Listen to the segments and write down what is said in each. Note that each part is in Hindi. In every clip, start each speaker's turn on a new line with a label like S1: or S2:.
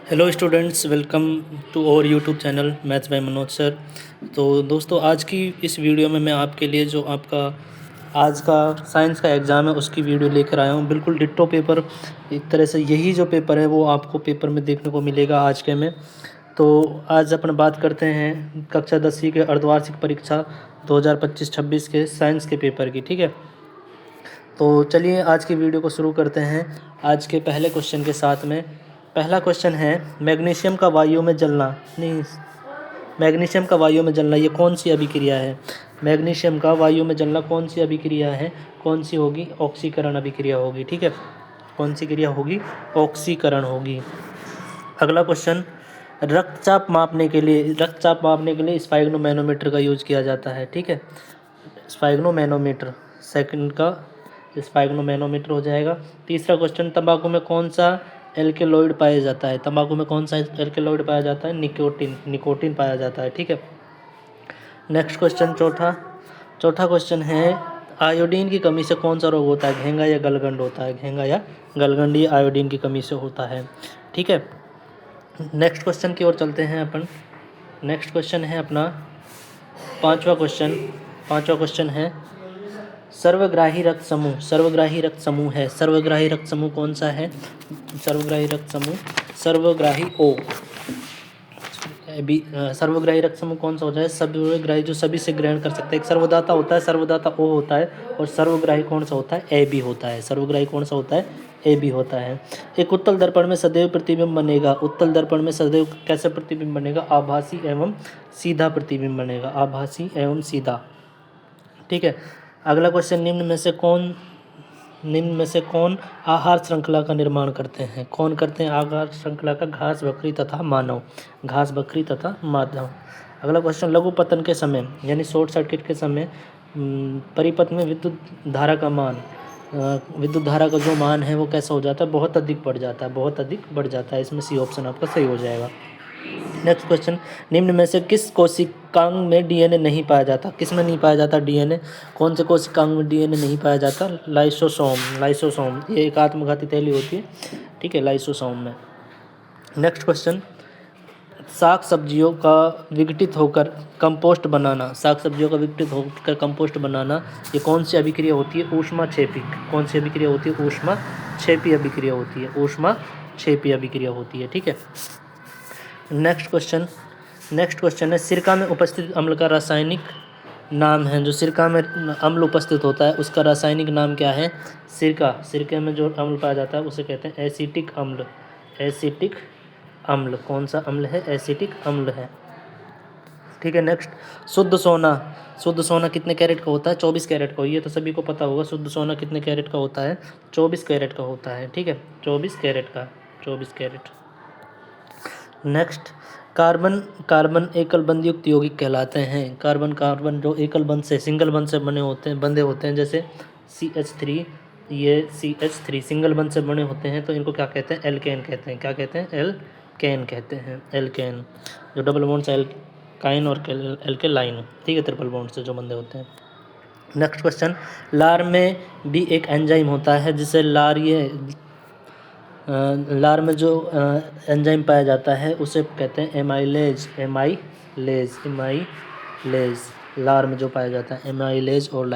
S1: Hello students, welcome to our YouTube channel maths by Manoj sir. तो दोस्तों, आज की इस वीडियो में मैं आपके लिए जो आपका आज का साइंस का एग्ज़ाम है उसकी वीडियो लेकर आया हूँ। बिल्कुल डिट्टो पेपर, एक तरह से यही जो पेपर है वो आपको पेपर में देखने को मिलेगा आज के में। तो आज अपन बात करते हैं कक्षा 10वीं के अर्धवार्षिक परीक्षा 2025-26 के साइंस के पेपर की। ठीक है, तो चलिए आज की वीडियो को शुरू करते हैं आज के पहले क्वेश्चन के साथ में। पहला क्वेश्चन है, मैग्नीशियम का वायु में जलना नहीं मैग्नीशियम का वायु में जलना ये कौन सी अभिक्रिया है? मैग्नीशियम का वायु में जलना कौन सी अभिक्रिया है? कौन सी होगी? ऑक्सीकरण अभिक्रिया होगी। ठीक है, कौन सी क्रिया होगी? ऑक्सीकरण होगी। अगला क्वेश्चन, रक्तचाप मापने के लिए स्फैग्नोमैनोमीटर का यूज किया जाता है। ठीक है, स्फैग्नोमैनोमीटर सेकंड का स्फैग्नोमैनोमीटर हो जाएगा। तीसरा क्वेश्चन, तंबाकू में कौन सा एल्केलॉइड पाया जाता है? तंबाकू में कौन सा एल्केलॉइड पाया जाता है? निकोटीन पाया जाता है। ठीक है, नेक्स्ट क्वेश्चन चौथा क्वेश्चन है, आयोडीन की कमी से कौन सा रोग होता है? घेंगा या गलगंड होता है? घेंगा या गलगंड ये आयोडीन की कमी से होता है। ठीक है, नेक्स्ट क्वेश्चन की ओर चलते हैं अपन। नेक्स्ट क्वेश्चन है अपना पांचवा क्वेश्चन है, सर्वग्राही रक्त समूह है। सर्वग्राही रक्त समूह कौन सा है? सर्वग्राही रक्त समूह कौन सा होता है? सर्वग्राही जो सभी से ग्रहण कर सकता है। एक सर्वदाता होता है, सर्वदाता ओ होता है, और सर्वग्राही कौन सा होता है? ए बी होता है। सर्वग्राही कौन सा होता है? ए बी होता है। एक उत्तल दर्पण में सदैव प्रतिबिंब बनेगा। उत्तल दर्पण में सदैव कैसे प्रतिबिंब बनेगा? आभासी एवं सीधा प्रतिबिंब बनेगा। आभासी एवं सीधा। ठीक है, अगला क्वेश्चन, निम्न में से कौन आहार श्रृंखला का निर्माण करते हैं? कौन करते हैं आहार श्रृंखला का? घास, बकरी तथा मानव। अगला क्वेश्चन, लघु पतन के समय यानी शॉर्ट सर्किट के समय परिपथ में विद्युत धारा का जो मान है वो कैसा हो जाता है? बहुत अधिक बढ़ जाता है। इसमें सी ऑप्शन आपका सही हो जाएगा। नेक्स्ट क्वेश्चन, निम्न में से किस कोशिकांग में डीएनए नहीं पाया जाता? किस में नहीं पाया जाता डीएनए? कौन से कोशिकांग में डीएनए नहीं पाया जाता? लाइसोसोम ये एक आत्मघाती थैली होती है। ठीक है, लाइसोसोम में। नेक्स्ट क्वेश्चन, साग सब्जियों का विघटित होकर कंपोस्ट बनाना ये कौन सी अभिक्रिया होती है? ऊष्माक्षेपी। कौन सी अभिक्रिया होती है? ऊष्माक्षेपी अभिक्रिया होती है। ठीक है, नेक्स्ट क्वेश्चन है, सिरका में उपस्थित अम्ल का रासायनिक नाम है। जो सिरका में अम्ल उपस्थित होता है उसका रासायनिक नाम क्या है? सिरके में जो अम्ल पाया जाता है उसे कहते हैं एसिटिक अम्ल। कौन सा अम्ल है? एसिटिक अम्ल है। ठीक है, नेक्स्ट, शुद्ध सोना कितने कैरेट का होता है? 24 कैरेट का। ये तो सभी को पता होगा। शुद्ध सोना कितने कैरेट का होता है? 24 कैरेट का होता है। ठीक है, 24 कैरेट। नेक्स्ट, कार्बन एकल बंध युक्त यौगिक कहलाते हैं। कार्बन जो एकल बंध से सिंगल बंध से बंधे होते हैं, जैसे CH3, ये CH3 सिंगल बंध से बने होते हैं, तो इनको क्या कहते हैं? एल्केन कहते हैं। क्या कहते हैं? एल्केन। जो डबल बॉन्ड से एल्काइन और एल्केलाइन, ठीक है, ट्रिपल बॉन्ड से जो बंधे होते हैं। नेक्स्ट क्वेश्चन, लार में भी एक एंजाइम होता है जिसे लार में जो एंजाइम पाया जाता है उसे कहते हैं एमाइलेज। लार में जो पाया जाता है एमाइलेज और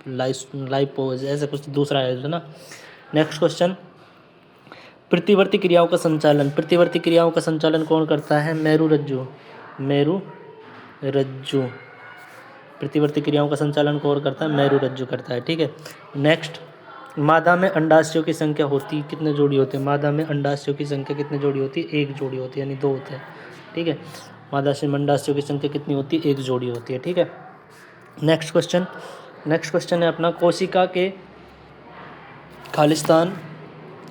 S1: लाइपोज, ऐसे कुछ दूसरा है ना। नेक्स्ट क्वेश्चन, प्रतिवर्ती क्रियाओं का संचालन कौन करता है? मेरुरज्जु। प्रतिवर्ती क्रियाओं का संचालन कौन करता है? मेरुरज्जु करता है। ठीक है, नेक्स्ट, मादा में अंडाशयों की संख्या होती कितने जोड़ी होते हैं? मादा में अंडाशयों की संख्या कितने जोड़ी होती है? एक जोड़ी होती है, यानी 2 होते हैं। ठीक है, मादा से अंडाशयों की संख्या कितनी होती है? 1 जोड़ी होती है। ठीक है, नेक्स्ट क्वेश्चन है अपना, कोशिका के खालिस्तान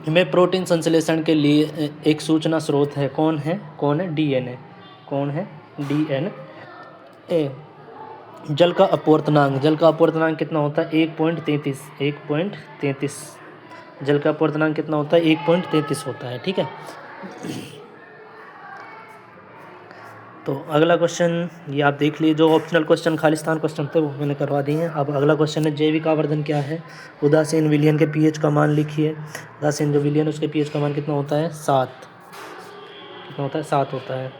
S1: में प्रोटीन संश्लेषण के लिए एक सूचना स्रोत है। कौन है? डीएनए। जल का अपवर्तनांक कितना होता है? 1.33। जल का अपवर्तनांक कितना होता है? 1.33 होता है। ठीक है, तो अगला क्वेश्चन ये आप देख लीजिए। जो ऑप्शनल क्वेश्चन खालिस्तान क्वेश्चन थे वो मैंने करवा दिए हैं। अब अगला क्वेश्चन है, जैविक आवर्धन क्या है? उदासीन विलयन के पीएच का मान लिखिए। उदासीन जो विलयन उसके पीएच का मान कितना होता है? 7। कितना होता है, 7 होता है।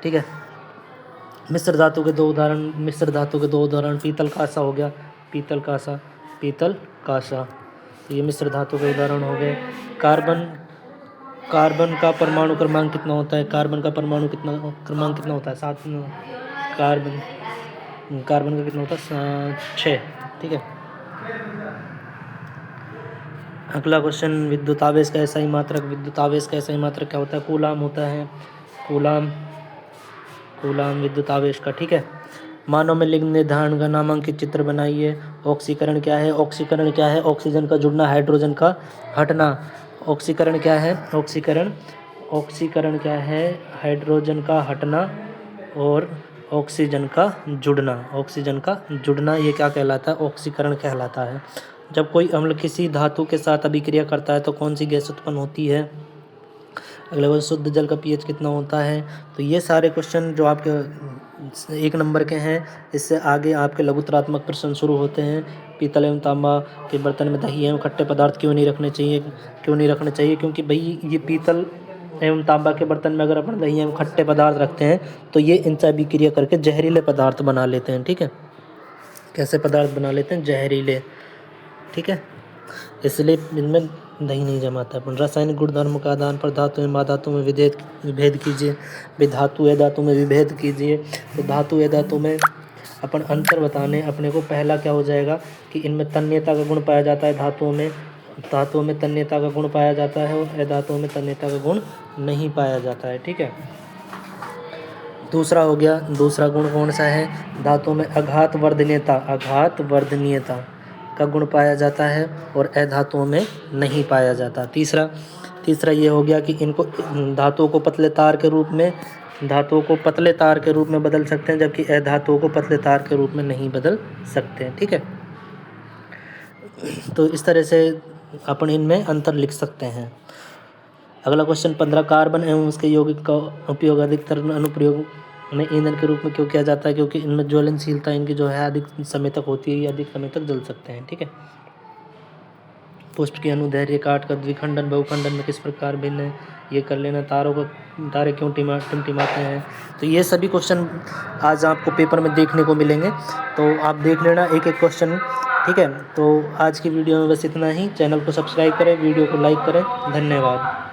S1: ठीक है। मिश्र धातु के दो उदाहरण पीतल कांसा हो गया, पीतल कांसा। तो ये मिश्र धातु के उदाहरण हो गए। कार्बन का परमाणु क्रमांक कितना होता है, क्रमांक कितना होता है, 7। कार्बन का कितना होता है, 6। ठीक है। अगला क्वेश्चन, विद्युत आवेश का SI मात्रक क्या होता है, कूलाम होता है। कूलाम विद्युत आवेश का। ठीक है। मानव में लिंग निर्धारण का नामांकित चित्र बनाइए। ऑक्सीकरण क्या है, ऑक्सीजन का जुड़ना, हाइड्रोजन का हटना। ऑक्सीकरण क्या है, हाइड्रोजन का हटना और ऑक्सीजन का जुड़ना, ये क्या कहलाता है, ऑक्सीकरण कहलाता है। जब कोई अम्ल किसी धातु के साथ अभिक्रिया करता है तो कौन सी गैस उत्पन्न होती है। अगले क्वेश्चन, शुद्ध जल का pH कितना होता है। तो ये सारे क्वेश्चन जो आपके 1 नंबर के हैं, इससे आगे आपके लघुतरात्मक प्रश्न शुरू होते हैं। पीतल एवं तांबा के बर्तन में दही एवं खट्टे पदार्थ क्यों नहीं रखने चाहिए, क्योंकि भाई ये पीतल एवं तांबा के बर्तन में अगर अपन दही एवं खट्टे पदार्थ रखते हैं तो ये इनसे अभिक्रिया करके जहरीले पदार्थ बना लेते हैं। ठीक है। कैसे पदार्थ बना लेते हैं, जहरीले। ठीक है। इसलिए इनमें दही नहीं जमाता। अपन रासायनिक गुणधर्म का आधार पर धातु एवं अधातु में विभेद कीजिए। धातु या धातु में विभेद कीजिए। तो धातु या धातु में अपन अंतर बताने अपने को, पहला क्या हो जाएगा कि इनमें तन्यता का गुण पाया जाता है, धातुओं में तन्यता का गुण पाया जाता है और अधातुओं में तन्यता का गुण नहीं पाया जाता है। ठीक है। दूसरा हो गया, दूसरा गुण कौन सा है, धातुओं में आघात वर्धनीयता का गुण पाया जाता है और अधातुओं में नहीं पाया जाता। तीसरा ये हो गया कि इनको धातुओं को पतले तार के रूप में बदल सकते हैं, जबकि अधातुओं को पतले तार के रूप में नहीं बदल सकते हैं। ठीक है। तो इस तरह से अपन इनमें अंतर लिख सकते हैं। अगला क्वेश्चन 15, कार्बन एवं उसके यौगिक का उपयोग अधिकतर अनुप्रयोग में ईंधन के रूप में क्यों किया जाता है, क्योंकि इनमें ज्वलनशीलता इनकी जो है अधिक समय तक होती है, ये अधिक समय तक जल सकते हैं। ठीक है। पुष्प की अनुदैर्ध्य, काट का द्विखंडन बहुखंडन में किस प्रकार भिन्न है, ये कर लेना। तारे क्यों टिमटिमाते हैं। तो ये सभी क्वेश्चन आज आपको पेपर में देखने को मिलेंगे, तो आप देख लेना एक एक क्वेश्चन। ठीक है। तो आज की वीडियो में बस इतना ही। चैनल को सब्सक्राइब करें, वीडियो को लाइक करें। धन्यवाद।